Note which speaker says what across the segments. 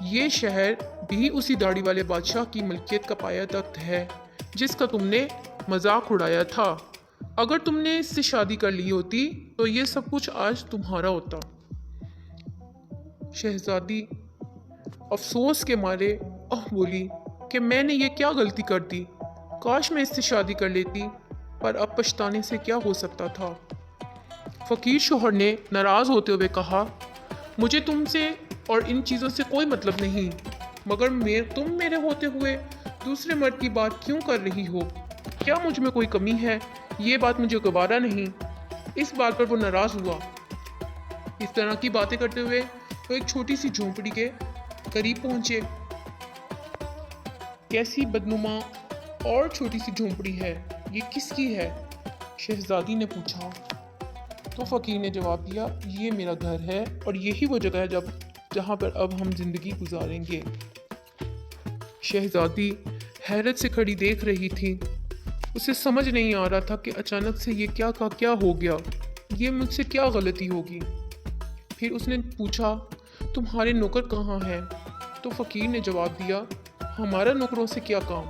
Speaker 1: یہ شہر بھی اسی داڑھی والے بادشاہ کی ملکیت کا پایا تخت ہے جس کا تم نے مذاق اڑایا تھا۔ اگر تم نے اس سے شادی کر لی ہوتی تو یہ سب کچھ آج تمہارا ہوتا۔ شہزادی افسوس کے مارے بولی کہ میں نے یہ کیا غلطی کر دی، کاش میں اس سے شادی کر لیتی، پر اب پچھتانے سے کیا ہو سکتا تھا۔ فقیر شوہر نے ناراض ہوتے ہوئے کہا، مجھے تم سے اور ان چیزوں سے کوئی مطلب نہیں، مگر تم میرے ہوتے ہوئے دوسرے مرد کی بات کیوں کر رہی ہو؟ کیا مجھ میں کوئی کمی ہے؟ یہ بات مجھے گوارا نہیں۔ اس بات پر وہ ناراض ہوا۔ اس طرح کی باتیں کرتے ہوئے وہ ایک چھوٹی سی جھونپڑی کے قریب پہنچے۔ کیسی بدنما اور چھوٹی سی جھونپڑی ہے، یہ کس کی ہے؟ شہزادی نے پوچھا۔ تو فقیر نے جواب دیا، یہ میرا گھر ہے اور یہی وہ جگہ ہے جہاں پر اب ہم زندگی گزاریں گے۔ شہزادی حیرت سے کھڑی دیکھ رہی تھی۔ اسے سمجھ نہیں آ رہا تھا کہ اچانک سے یہ کیا ہو گیا، یہ مجھ سے کیا غلطی ہوگی۔ پھر اس نے پوچھا، تمہارے نوکر کہاں ہیں؟ تو فقیر نے جواب دیا، ہمارا نوکروں سے کیا کام،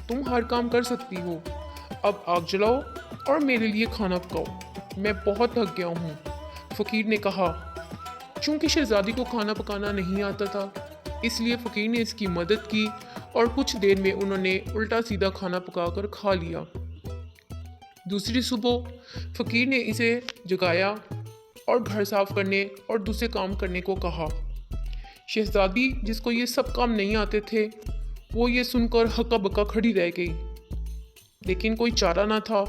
Speaker 1: تم ہر کام کر سکتی ہو، اب آگ جلاؤ اور میرے لیے کھانا پکاؤ، میں بہت تھک گیا ہوں۔ فقیر نے کہا۔ چونکہ شہزادی کو کھانا پکانا نہیں آتا تھا، اس لیے فقیر نے اس کی مدد کی اور کچھ دیر میں انہوں نے الٹا سیدھا کھانا پکا کر کھا لیا۔ دوسری صبح فقیر نے اسے جگایا اور گھر صاف کرنے اور دوسرے کام کرنے کو کہا۔ شہزادی جس کو یہ سب کام نہیں آتے تھے، وہ یہ سن کر ہکا بکا کھڑی رہ گئی، لیکن کوئی چارہ نہ تھا۔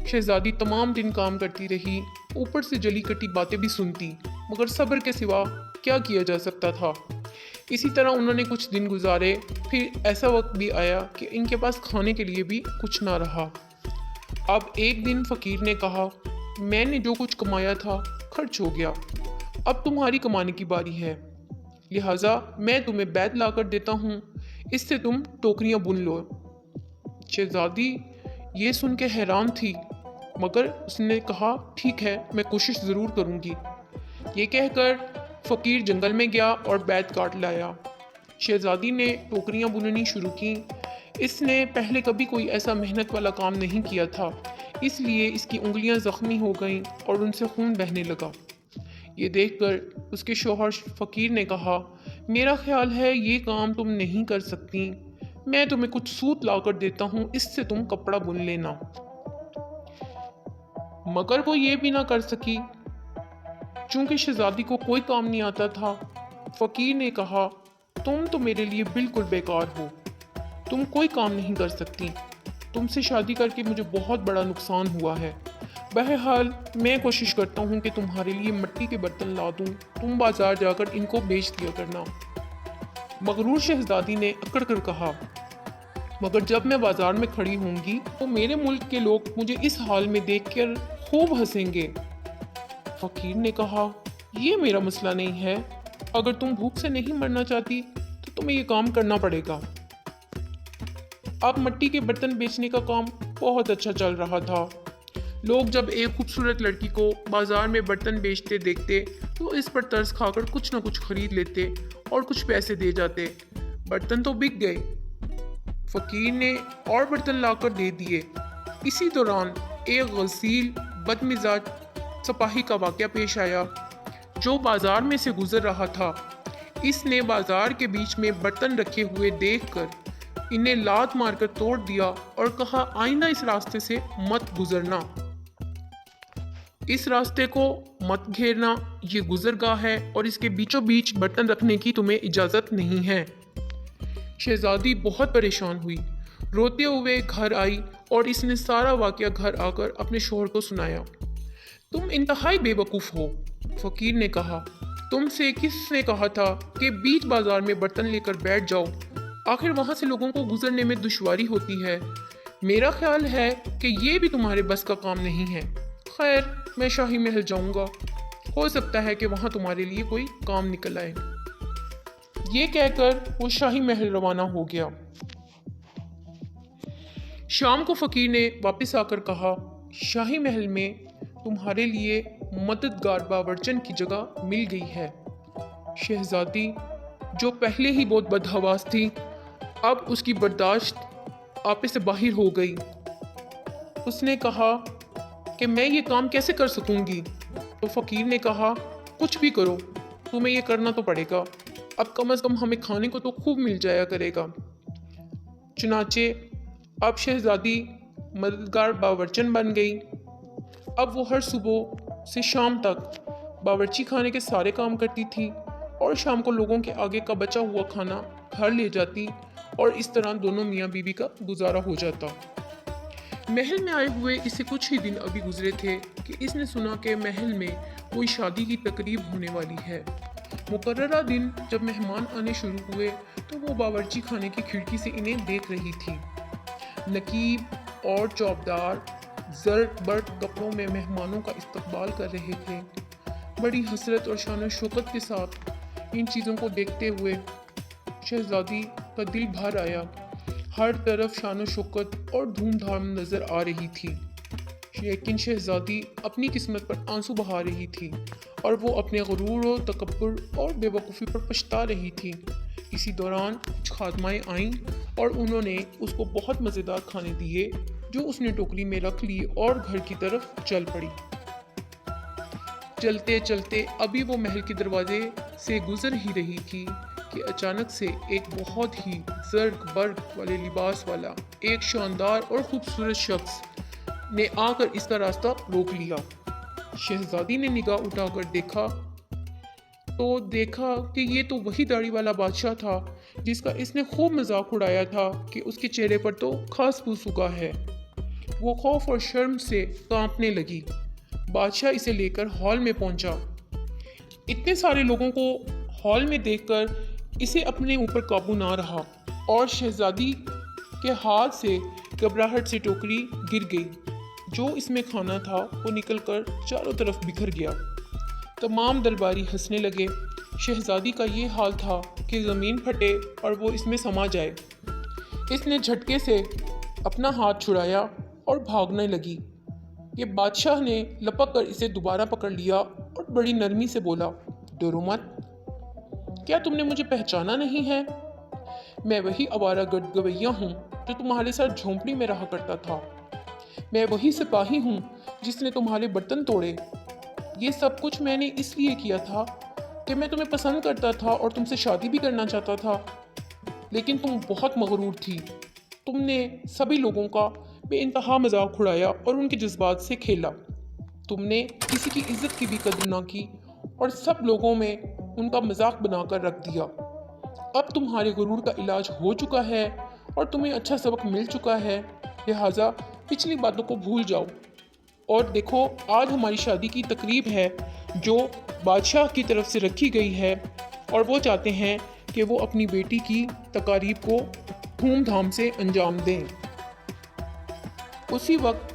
Speaker 1: شہزادی تمام دن کام کرتی رہی، اوپر سے جلی کٹی باتیں بھی سنتی، مگر صبر کے سوا کیا کیا جا سکتا تھا۔ اسی طرح انہوں نے کچھ دن گزارے، پھر ایسا وقت بھی آیا کہ ان کے پاس کھانے کے لیے بھی کچھ نہ رہا۔ اب ایک دن فقیر نے کہا، میں نے جو کچھ کمایا تھا خرچ ہو گیا، اب تمہاری کمانے کی باری ہے، لہٰذا میں تمہیں بیت لا کر دیتا ہوں، اس سے تم ٹوکریاں بن لو۔ شہزادی یہ سن کے حیران تھی، مگر اس نے کہا، ٹھیک ہے، میں کوشش ضرور کروں گی۔ یہ کہہ کر فقیر جنگل میں گیا اور بیت کاٹ لایا۔ شہزادی نے ٹوکریاں بننی شروع کی۔ اس نے پہلے کبھی کوئی ایسا محنت والا کام نہیں کیا تھا، اس لیے اس کی انگلیاں زخمی ہو گئیں اور ان سے خون بہنے لگا۔ یہ دیکھ کر اس کے شوہر فقیر نے کہا، میرا خیال ہے یہ کام تم نہیں کر سکتی، میں تمہیں کچھ سوت لا کر دیتا ہوں، اس سے تم کپڑا بن لینا۔ مگر وہ یہ بھی نہ کر سکی، چونکہ شہزادی کو کوئی کام نہیں آتا تھا۔ فقیر نے کہا، تم تو میرے لیے بالکل بیکار ہو، تم کوئی کام نہیں کر سکتی، تم سے شادی کر کے مجھے بہت بڑا نقصان ہوا ہے، بہرحال میں کوشش کرتا ہوں کہ تمہارے لیے مٹی کے برتن لا دوں، تم بازار جا کر ان کو بیچ دیا کرنا۔ مغرور شہزادی نے اکڑ کر کہا، مگر جب میں بازار میں کھڑی ہوں گی تو میرے ملک کے لوگ مجھے اس حال میں دیکھ کر خوب ہنسیں گے۔ فقیر نے کہا، یہ میرا مسئلہ نہیں ہے، اگر تم بھوک سے نہیں مرنا چاہتی تو تمہیں یہ کام کرنا پڑے گا۔ اب مٹی کے برتن بیچنے کا کام بہت اچھا چل رہا تھا۔ لوگ جب ایک خوبصورت لڑکی کو بازار میں برتن بیچتے دیکھتے تو اس پر ترس کھا کر کچھ نہ کچھ خرید لیتے اور کچھ پیسے دے جاتے۔ برتن تو بک گئے، فقیر نے اور برتن لا کر دے دیے۔ اسی دوران ایک غسیل بدمزاج سپاہی کا واقعہ پیش آیا جو بازار میں سے گزر رہا تھا۔ اس نے بازار کے بیچ میں برتن رکھے ہوئے دیکھ کر انہیں لات مار کر توڑ دیا اور کہا، آئندہ اس راستے سے مت گزرنا، اس راستے کو مت گھیرنا، یہ گزرگاہ ہے اور اس کے بیچوں بیچ برتن رکھنے کی تمہیں اجازت نہیں ہے۔ شہزادی بہت پریشان ہوئی، روتے ہوئے گھر آئی اور اس نے سارا واقعہ گھر آ کر اپنے شوہر کو سنایا۔ تم انتہائی بے وقوف ہو، فقیر نے کہا، تم سے کس نے کہا تھا کہ بیچ بازار میں برتن لے کر بیٹھ جاؤ، آخر وہاں سے لوگوں کو گزرنے میں دشواری ہوتی ہے۔ میرا خیال ہے کہ یہ بھی تمہارے بس کا کام نہیں ہے، خیر میں شاہی محل جاؤں گا، ہو سکتا ہے کہ وہاں تمہارے لیے کوئی کام نکل آئے۔ یہ کہہ کر وہ شاہی محل روانہ ہو گیا۔ شام کو فقیر نے واپس آ کر کہا، شاہی محل میں تمہارے لیے مددگار باورچن کی جگہ مل گئی ہے۔ شہزادی جو پہلے ہی بہت بدحواس تھی، اب اس کی برداشت آپے سے باہر ہو گئی۔ اس نے کہا کہ میں یہ کام کیسے کر سکوں گی؟ تو فقیر نے کہا کچھ بھی کرو، تمہیں یہ کرنا تو پڑے گا، اب کم از کم ہمیں کھانے کو تو خوب مل جایا کرے گا۔ چنانچہ اب شہزادی مددگار باورچن بن گئی۔ اب وہ ہر صبح سے شام تک باورچی خانے کے سارے کام کرتی تھی اور شام کو لوگوں کے آگے کا بچا ہوا کھانا گھر لے جاتی اور اس طرح دونوں میاں بیوی کا گزارا ہو جاتا۔ محل میں آئے ہوئے اسے کچھ ہی دن ابھی گزرے تھے کہ اس نے سنا کہ محل میں کوئی شادی کی تقریب ہونے والی ہے۔ مقررہ دن جب مہمان آنے شروع ہوئے تو وہ باورچی خانے کی کھڑکی سے انہیں دیکھ رہی تھی۔ نقیب اور چوبدار زرد برد کپڑوں میں مہمانوں کا استقبال کر رہے تھے۔ بڑی حسرت اور شان و شوکت کے ساتھ ان چیزوں کو دیکھتے ہوئے شہزادی کا دل بھر آیا۔ ہر طرف شان و شوکت اور دھوم دھام نظر آ رہی تھی، لیکن شہزادی اپنی قسمت پر آنسو بہا رہی تھی اور وہ اپنے غرور و تکبر اور بے وقوفی پر پچھتا رہی تھی۔ اسی دوران کچھ خادمائیں آئیں اور انہوں نے اس کو بہت مزیدار کھانے دیے جو اس نے ٹوکری میں رکھ لیے اور گھر کی طرف چل پڑی۔ چلتے چلتے ابھی وہ محل کے دروازے سے گزر ہی رہی تھی کہ اچانک سے ایک بہت ہی زرق برق والے لباس والا ایک شاندار اور خوبصورت شخص نے آ کر اس کا راستہ روک لیا۔ شہزادی نے نگاہ اٹھا کر دیکھا کہ یہ تو وہی داڑھی والا بادشاہ تھا جس کا اس نے خوب مذاق اڑایا تھا کہ اس کے چہرے پر تو خاص پھوس اگا ہے۔ وہ خوف اور شرم سے کانپنے لگی۔ بادشاہ اسے لے کر ہال میں پہنچا۔ اتنے سارے لوگوں کو ہال میں دیکھ کر اسے اپنے اوپر قابو نہ رہا اور شہزادی کے ہاتھ سے گھبراہٹ سے ٹوکری گر گئی۔ جو اس میں کھانا تھا وہ نکل کر چاروں طرف بکھر گیا۔ تمام درباری ہنسنے لگے۔ شہزادی کا یہ حال تھا کہ زمین پھٹے اور وہ اس میں سما جائے۔ اس نے جھٹکے سے اپنا ہاتھ چھڑایا اور بھاگنے لگی۔ یہ بادشاہ نے لپک کر اسے دوبارہ پکڑ لیا اور بڑی نرمی سے بولا، ڈرو مت، کیا تم نے مجھے پہچانا نہیں ہے؟ میں وہی آوارہ گرد گویہ ہوں جو تمہارے ساتھ جھونپڑی میں رہا کرتا تھا۔ میں وہی سپاہی ہوں جس نے تمہارے برتن توڑے۔ یہ سب کچھ میں نے اس لیے کیا تھا کہ میں تمہیں پسند کرتا تھا اور تم سے شادی بھی کرنا چاہتا تھا، لیکن تم بہت مغرور تھی۔ تم نے سبھی لوگوں کا بے انتہا مذاق اڑایا اور ان کے جذبات سے کھیلا۔ تم نے کسی کی عزت کی بھی قدر نہ کی اور سب لوگوں میں ان کا مذاق بنا کر رکھ دیا۔ اب تمہارے غرور کا علاج ہو چکا ہے اور تمہیں اچھا سبق مل چکا ہے، لہٰذا پچھلی باتوں کو بھول جاؤ اور دیکھو آج ہماری شادی کی تقریب ہے جو بادشاہ کی طرف سے رکھی گئی ہے اور وہ چاہتے ہیں کہ وہ اپنی بیٹی کی تقاریب کو دھوم دھام سے انجام دیں۔ اسی وقت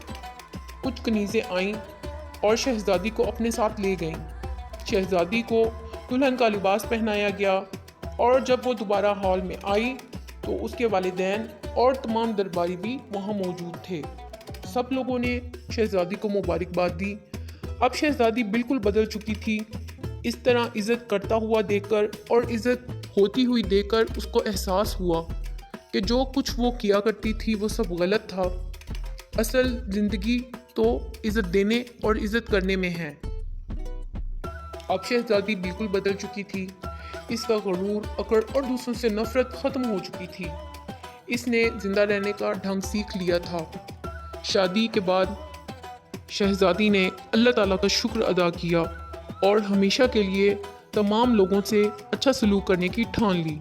Speaker 1: کچھ کنیزیں آئیں اور شہزادی کو اپنے ساتھ لے گئیں۔ شہزادی کو دلہن کا لباس پہنایا گیا اور جب وہ دوبارہ ہال میں آئی تو اس کے والدین اور تمام درباری بھی وہاں موجود تھے۔ سب لوگوں نے شہزادی کو مبارکباد دی۔ اب شہزادی بالکل بدل چکی تھی۔ اس طرح عزت کرتا ہوا دیکھ کر اور عزت ہوتی ہوئی دیکھ کر اس کو احساس ہوا کہ جو کچھ وہ کیا کرتی تھی وہ سب غلط تھا۔ اصل زندگی تو عزت دینے اور عزت کرنے میں ہے۔ اب شہزادی بالکل بدل چکی تھی۔ اس کا غرور، اکڑ اور دوسروں سے نفرت ختم ہو چکی تھی۔ اس نے زندہ رہنے کا ڈھنگ سیکھ لیا تھا۔ شادی کے بعد شہزادی نے اللہ تعالیٰ کا شکر ادا کیا اور ہمیشہ کے لیے تمام لوگوں سے اچھا سلوک کرنے کی ٹھان لی۔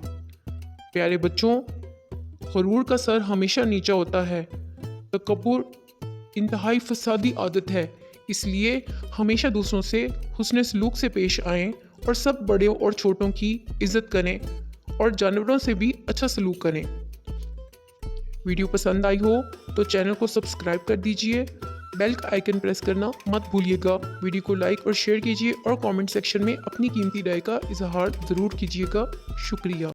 Speaker 1: پیارے بچوں، غرور کا سر ہمیشہ نیچا ہوتا ہے۔ تکبر انتہائی فسادی عادت ہے، اس لیے ہمیشہ دوسروں سے حسن سلوک سے پیش آئیں اور سب بڑوں اور چھوٹوں کی عزت کریں اور جانوروں سے بھی اچھا سلوک کریں۔ ویڈیو پسند آئی ہو تو چینل کو سبسکرائب کر دیجئے، بیل کا آئیکن پریس کرنا مت بھولیے گا۔ ویڈیو کو لائک اور شیئر کیجئے اور کامنٹ سیکشن میں اپنی قیمتی رائے کا اظہار ضرور کیجئے گا۔ شکریہ۔